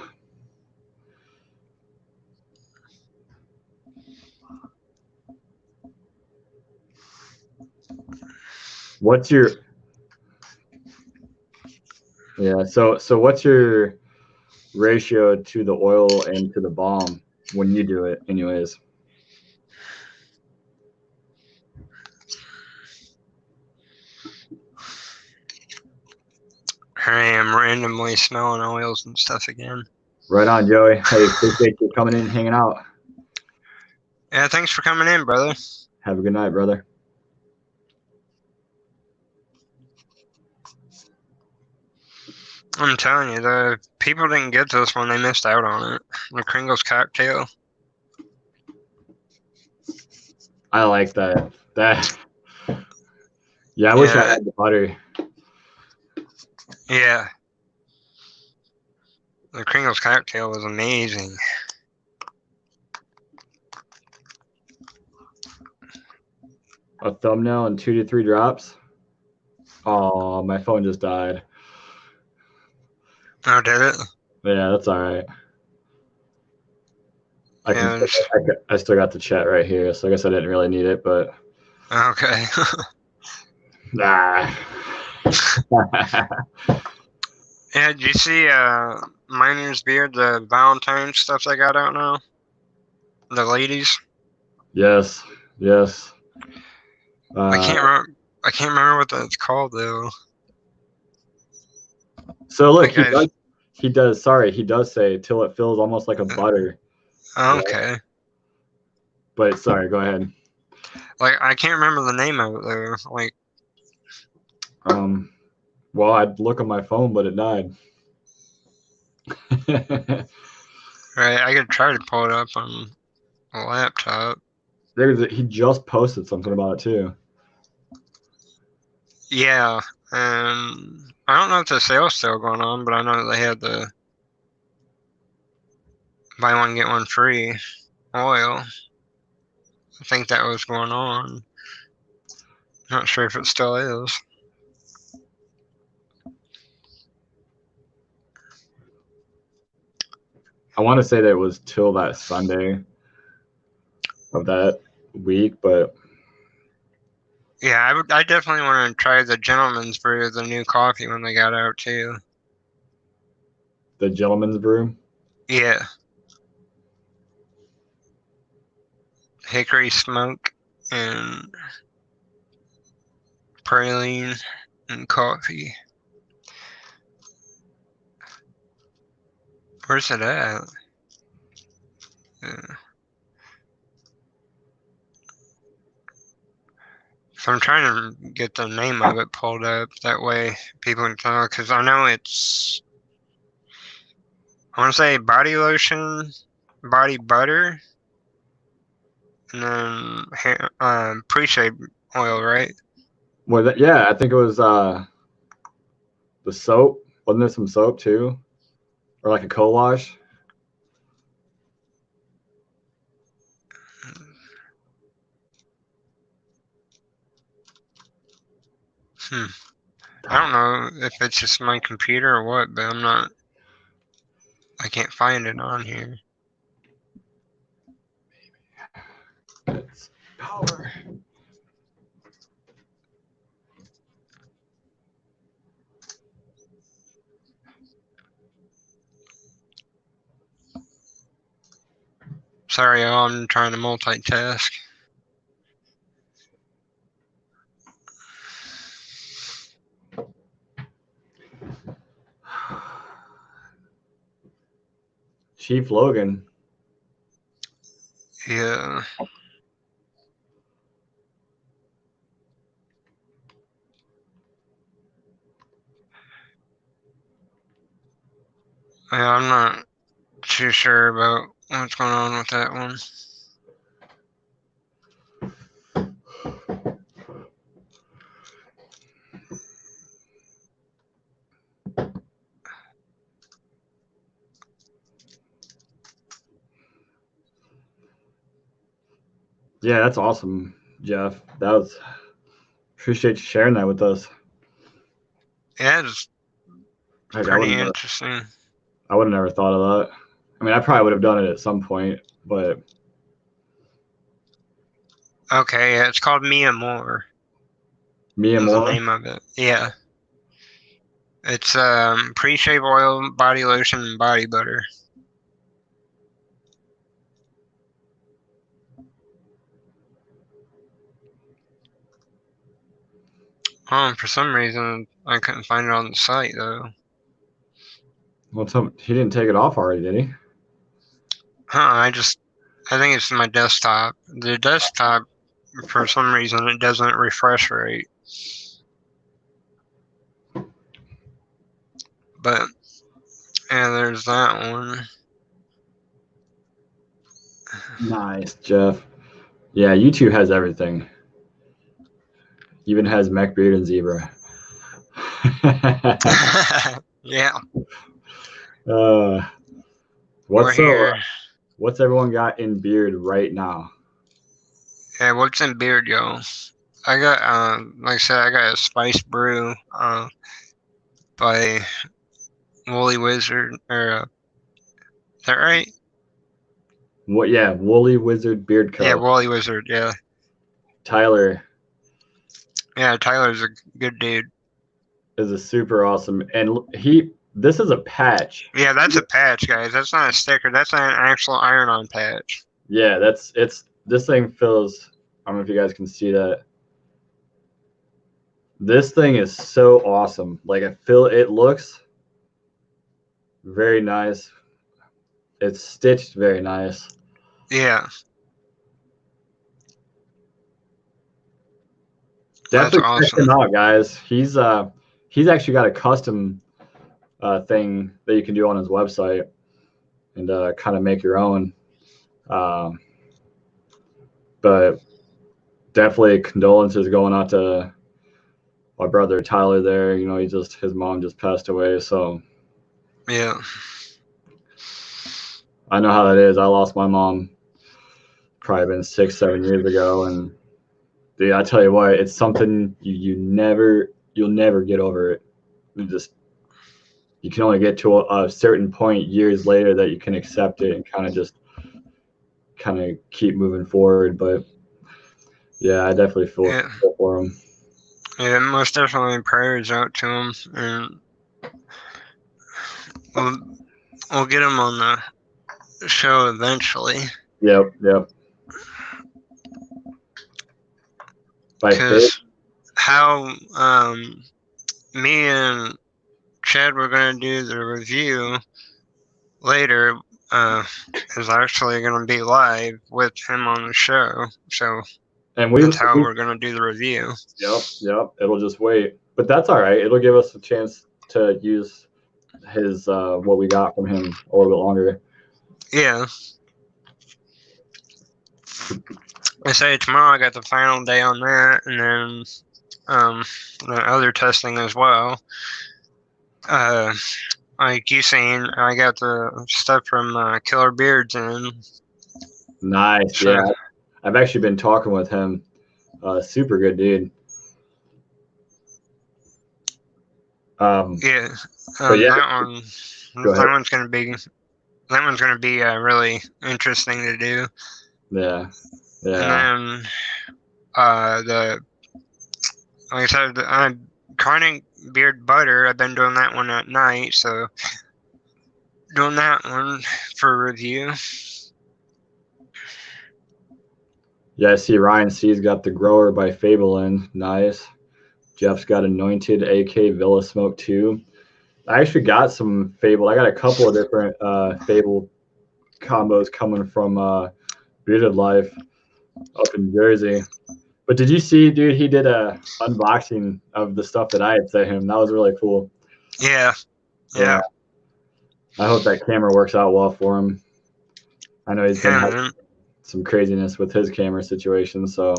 What's your yeah? So what's your ratio to the oil and to the balm when you do it, anyways? I am randomly smelling oils and stuff again. Right on, Joey. Hey, appreciate you coming in and hanging out. Yeah, thanks for coming in, brother. Have a good night, brother. I'm telling you, the people didn't get this one. They missed out on it. The Kringles cocktail. I like that. Yeah, I wish I had the butter. Yeah. The Kringles cocktail was amazing. A thumbnail and 2 to 3 drops. Oh, my phone just died. Oh, did it? Yeah, that's all right. Yeah, I still got the chat right here, so I guess I didn't really need it, but okay. nah. Yeah, did you see Miner's Beard, the Valentine's stuff they got out now? The ladies? Yes. I can't remember what that's called though. So look, Like he does say till it feels almost like a butter. okay. Right? But sorry, go ahead. Like I can't remember the name of it though. Like well, I'd look on my phone, but it died. right, I could try to pull it up on a laptop. He just posted something about it too. Yeah, and I don't know if the sale's still going on, but I know that they had the buy one get one free oil. I think that was going on. Not sure if it still is. I want to say that it was till that Sunday of that week, but yeah, I definitely want to try the Gentleman's Brew, the new coffee when they got out too. The Gentleman's Brew. Yeah, hickory smoke and praline and coffee. Where's it at? So I'm trying to get the name of it pulled up. That way people can tell. Because I know it's, I want to say body lotion, body butter, and then pre-shave oil, right? Well, yeah, I think it was the soap. Wasn't there some soap too, or like a co-wash? I don't know if it's just my computer or what, but I can't find it on here. It's power. Sorry, y'all, I'm trying to multitask. Chief Logan. Yeah. Yeah, I'm not too sure about what's going on with that one. Yeah, that's awesome, Jeff. Appreciate you sharing that with us. Yeah, it's pretty interesting. I would have never thought of that. I mean, I probably would have done it at some point, but okay, yeah, it's called Mia Moore. Mia is the Moore. name of it. Yeah. It's pre-shave oil, body lotion, and body butter. For some reason I couldn't find it on the site though. Well, he didn't take it off already, did he? I think it's my desktop. The desktop, for some reason, it doesn't refresh right. But yeah, there's that one. Nice, Jeff. Yeah, YouTube has everything. Even has Mech Beard and Zebra. Yeah. What's everyone got in beard right now? Yeah, what's in beard, yo? I got like I said, I got a spice brew by Woolly Wizard, or is that right? What? Yeah, Woolly Wizard Beard Co. Yeah, Woolly Wizard. Yeah. Tyler. Yeah, Tyler's a good dude. Is a super awesome, and this is a patch. Yeah, that's a patch, guys. That's not a sticker. That's an actual iron-on patch. Yeah, this thing feels. I don't know if you guys can see that. This thing is so awesome. Like it looks very nice. It's stitched very nice. Yeah. Definitely That's check him out, guys. He's actually got a custom thing that you can do on his website and kind of make your own. But definitely condolences going out to my brother Tyler there. You know, his mom just passed away, so yeah. I know how that is. I lost my mom probably been 6-7 years ago, and dude, I tell you what, it's something you'll never get over it. You can only get to a certain point years later that you can accept it and kind of keep moving forward. But yeah, I definitely feel for him. Yeah, most definitely prayers out to him, and we'll get him on the show eventually. Yep. Because how me and Chad were going to do the review later is actually going to be live with him on the show. So that's how we're going to do the review. Yep. It'll just wait. But that's all right. It'll give us a chance to use his what we got from him a little bit longer. Yeah. I say tomorrow I got the final day on that, and then the other testing as well. Like you seen, I got the stuff from Killer Beards in. Nice, so, yeah. I've actually been talking with him. Super good dude. Yeah, that one's gonna be really interesting to do. Yeah. And then like I said, carning beard butter. I've been doing that one at night, so doing that one for review. Yeah, I see Ryan C's got the Grower by Fable in. Nice. Jeff's got Anointed, AK Villa Smoke 2. I actually got some Fable. I got a couple of different Fable combos coming from Bearded Life up in Jersey. But did you see, dude, he did a unboxing of the stuff that I had sent him. That was really cool. Yeah. I hope that camera works out well for him. I know he's been having some craziness with his camera situation, so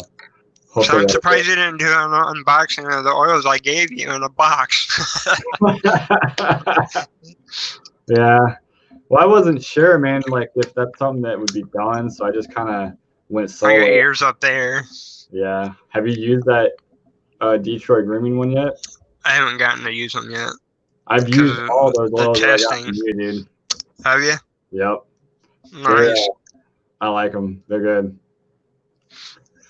hopefully. I'm surprised you didn't do an unboxing of the oils I gave you in a box. Yeah. Well, I wasn't sure, man, like if that's something that would be done, so I just kind of went solo. I got ears up there. Yeah. Have you used that Detroit grooming one yet? I haven't gotten to use them yet. I've used all those oils that I got from you, dude. Have you? Yep. Nice. I like them. They're good.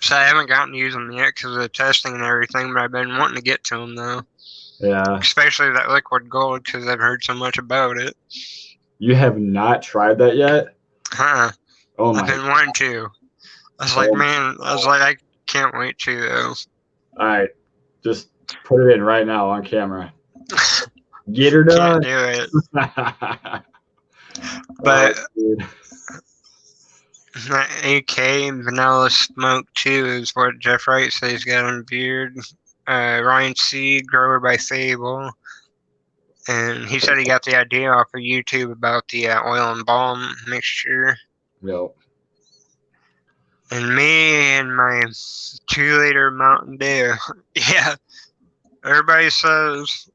So I haven't gotten to use them yet because of the testing and everything, but I've been wanting to get to them though. Yeah. Especially that liquid gold because I've heard so much about it. You have not tried that yet? Huh. Oh I've my. been wanting to. I was like, Oh, man, I was like, I can't wait to though. all right. Just put it in right now on camera. Get her Can't done. do it. Oh, But dude. AK Vanilla Smoke 2 is what Jeff Wright says he's got on beard. Ryan Seed, Grower by Fable. And he said he got the idea off of YouTube about the oil and balm mixture. Yep. And me and my 2-liter Mountain Dew. Yeah, everybody says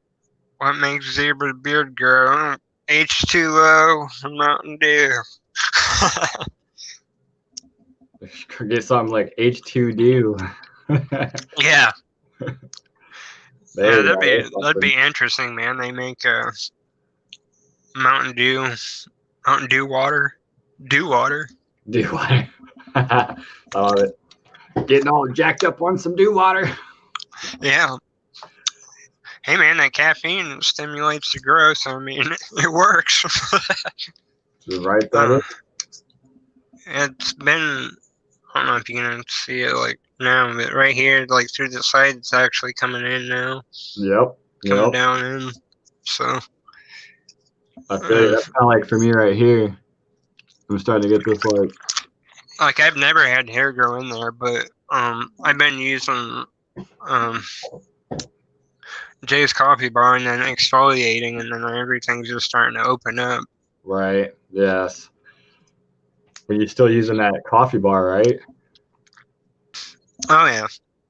what makes zebra's beard grow? H2O and Mountain Dew. Get something like H2 Yeah. There Yeah, you go. that'd be interesting, man. They make Mountain Dew, Mountain Dew water, Dew water. Dew water. I love it. Getting all jacked up on some dew water. Yeah. Hey, man, that caffeine stimulates the growth. I mean, it works. Right that It's been. I don't know if you can see it like now, but right here, like through the side, it's actually coming in now. Yep. Coming Yep. down in. So. I feel you. That's kind of like for me right here. I'm starting to get this like I've never had hair grow in there, but I've been using Jay's coffee bar and then exfoliating, and then everything's just starting to open up. Right. Yes. But you're still using that coffee bar, right? Oh yeah,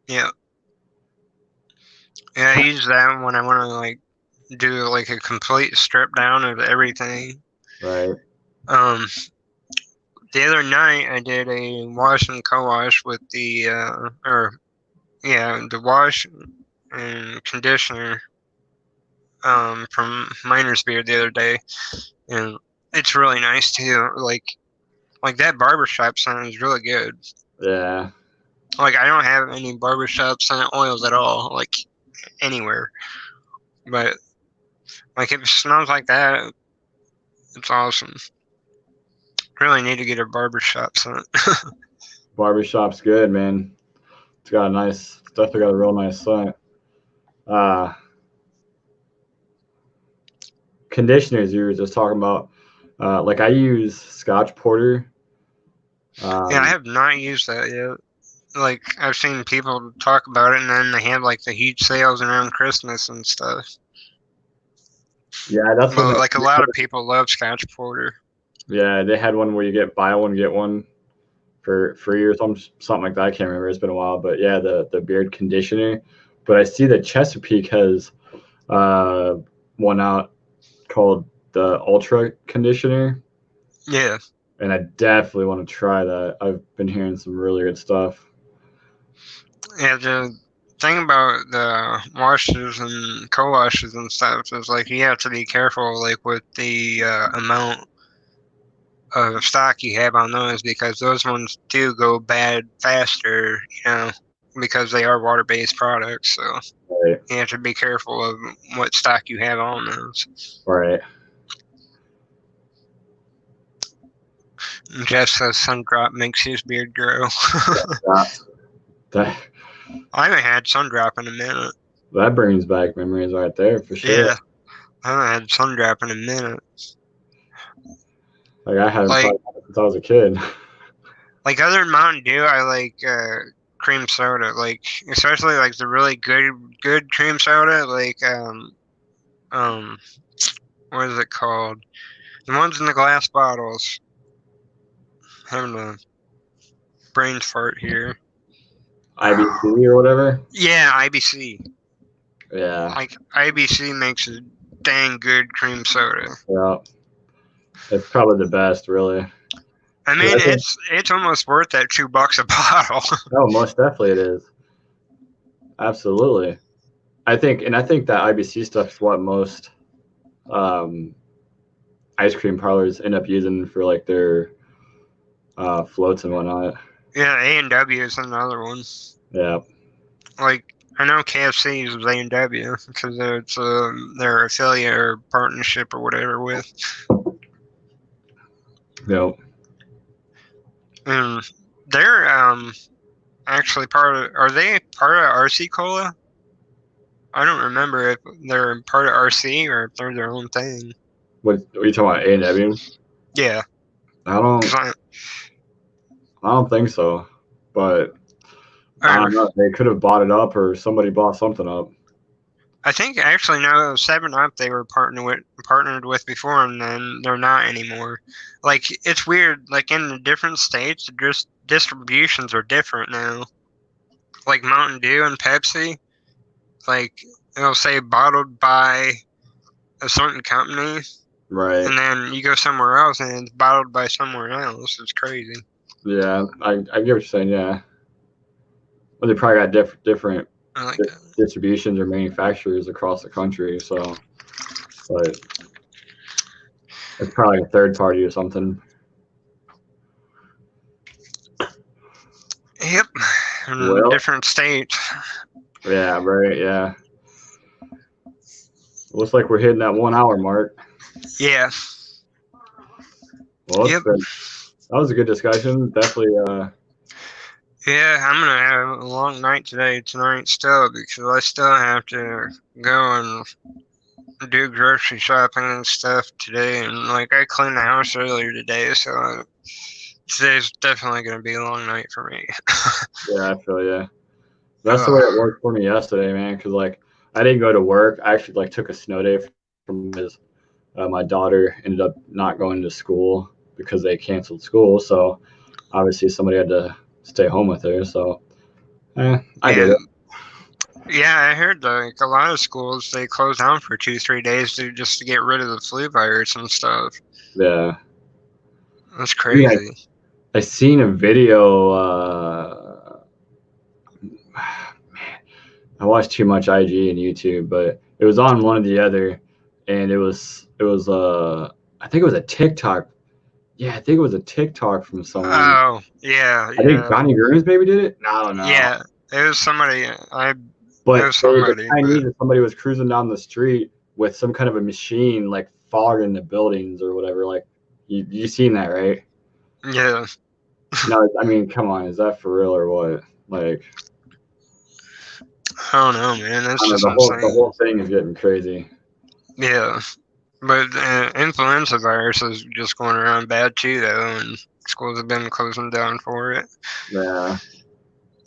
yeah. Yeah, I use that when I want to like do like a complete strip down of everything. Right. The other night I did a wash and co-wash with the the wash and conditioner from Miner's Beard the other day, and it's really nice too. Like that barbershop scent is really good. Yeah. Like I don't have any barbershop scent oils at all, like anywhere. But like if it smells like that, it's awesome. Really need to get a barbershop scent. Barbershop's good, man. It's definitely got a real nice scent. Conditioners you were just talking about. Like I use Scotch Porter. Yeah, I have not used that yet. Like I've seen people talk about it, and then they have like the huge sales around Christmas and stuff. Yeah, that's Well, like a lot of people love Scotch Porter. Yeah, they had one where you buy one get one for free or something like that. I can't remember. It's been a while, but yeah, the beard conditioner. But I see that Chesapeake has one out called the Ultra Conditioner. Yeah. And I definitely want to try that. I've been hearing some really good stuff. Yeah, the thing about the washes and co-washes and stuff is like you have to be careful like with the amount of stock you have on those because those ones do go bad faster, because they are water-based products. So Right. you have to be careful of what stock you have on those. Right. Jeff says sun drop makes his beard grow. that I haven't had sun drop in a minute. that brings back memories right there for sure. Yeah, I haven't had sun drop in a minute. Like I haven't tried that since I was a kid. Like other than Mountain Dew, I like cream soda. Like especially like the really good cream soda. Like what is it called? The ones in the glass bottles. Having a brain fart here. IBC or whatever. Yeah, IBC. Yeah. Like IBC makes a dang good cream soda. Yeah. It's probably the best, really. I mean, it's almost worth that $2 a bottle. Oh, most definitely it is. Absolutely. I think that IBC stuff is what most ice cream parlors end up using for like their floats and whatnot. Yeah, A&W is another one. Yeah. Like, I know KFC uses A&W because it's their affiliate or partnership or whatever with. Yep. And they're actually are they part of RC Cola? I don't remember if they're part of RC or if they're their own thing. What are you talking about? A&W? Yeah. I don't think so, but I don't know. They could have bought it up, or somebody bought something up. I think actually no, 7-Up they were partnered with before, and then they're not anymore. Like it's weird. Like in the different states, just distributions are different now. Like Mountain Dew and Pepsi, like it'll say bottled by a certain company, Right. and then you go somewhere else and it's bottled by somewhere else. It's crazy. Yeah, I get what you're saying. Yeah, but they probably got different I like that. distributions or manufacturers across the country. So, but it's probably like a third party or something. Yep, in Well, different states. yeah, right. Yeah, looks like we're hitting that 1 hour mark. Yeah. Well, Yep. that was a good discussion. Definitely. Yeah, I'm gonna have a long night tonight still, because I still have to go and do grocery shopping and stuff today, and like I cleaned the house earlier today, so today's definitely gonna be a long night for me. Yeah, I feel yeah. That's the way it worked for me yesterday, man. Because like I didn't go to work. I actually like took a snow day from his. My daughter ended up not going to school because they canceled school. So obviously somebody had to stay home with her. So I did Yeah, it. yeah, I heard like a lot of schools they close down for 2-3 days just to get rid of the flu virus and stuff. Yeah. That's Yeah, crazy. I seen a video. Man, I watched too much IG and YouTube, but it was on one or the other, and it was I think it was a TikTok. Yeah, I think it was a TikTok from someone. Oh, yeah, I think yeah, Johnny Grimes maybe did it. I don't know. yeah. It was somebody. It But was the somebody, but Chinese, somebody was cruising down the street with some kind of a machine, like fogging the buildings or whatever. Like, you seen that, right? yeah. No, I mean, come on, is that for real or what? Like, I don't know, man. That's I don't know. just The insane. whole thing is getting crazy. Yeah, but influenza virus is just going around bad too, though, and schools have been closing down for it, Yeah,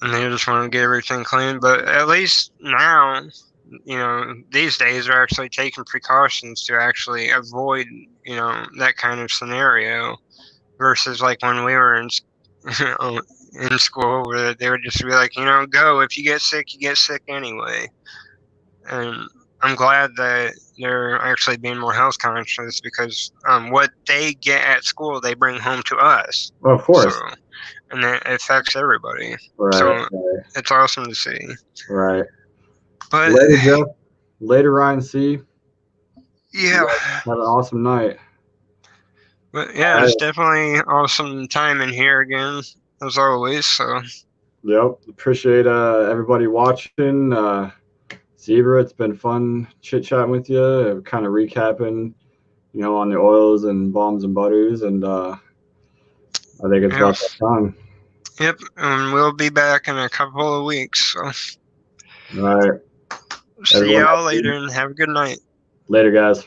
and they just want to get everything clean. But at least now, these days they're actually taking precautions to actually avoid, that kind of scenario. Versus like when we were in school, where they would just be like, go. If you get sick, you get sick anyway. And I'm glad that they're actually being more health conscious, because what they get at school, they bring home to us. well, of So, course. and it affects everybody. Right, So right, it's awesome to see. right. But Later, Jeff. Later, Ryan. C. You yeah, guys have an awesome night. but yeah, All it's right. definitely awesome time in here again, as always. So Yep. Appreciate everybody watching. Zebra, it's been fun chit chatting with you, kind of recapping, on the oils and balms and butters, and I think it's yeah, about that time. yep, and we'll be back in a couple of weeks. So All right, see everyone. y'all later, and have a good night. Later, guys.